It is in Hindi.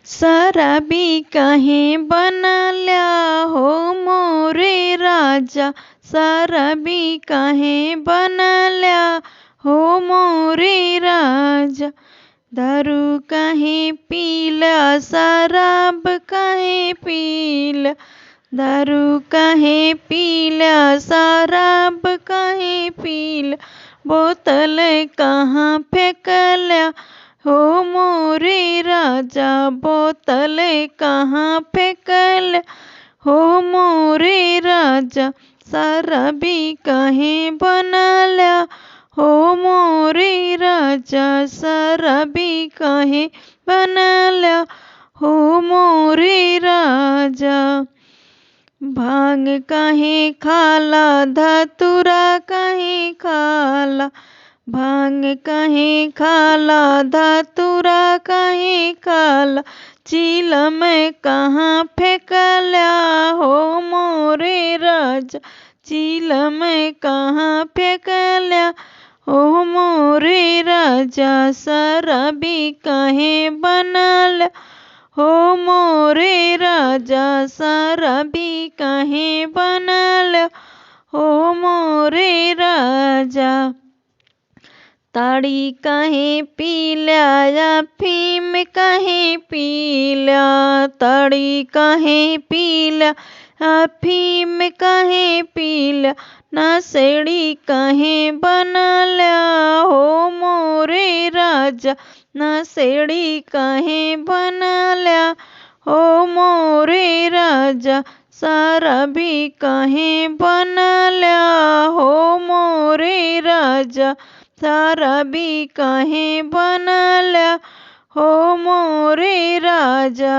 शराबी काहे बनल्या हो मोरे राजा, शराबी काहे बनल्या हो मोरे राजा। दारू काहे पीला, शराब काहे पीला, दारू काहे पीला, शराब काहे पीला, बोतल कहाँ फेंकल्या हो मोरे राजा, बोतल कहाँ फेंकल्या हो मोरे राजा। शराबी काहे बनल्या हो मोरे राजा, शराबी काहे बनल्या हो मोरे राजा। भांग काहे खाला, धतूरा काहे खाला, भांग काहे खाला, धतूरा काहे खाला, चिलम कहाँ फेंकल्या हो मोरे राजा, चिलम कहाँ फेंकल्या हो मोरे राजा। शराबी काहे बनल्या हो मोरे राजा, शराबी काहे बनल्या हो मोरे राजा। ताड़ी काहे पील्या, अफीम काहे पील्या, ताड़ी काहे पील्या, अफीम काहे पील्या, नशेड़ी काहे बनल्या हो मोरे राजा, नशेड़ी काहे बनल्या हो मोरे राजा। शराबी काहे बनल्या हो मोरे राजा, शराबी काहे बनल्या हो मोरे राजा।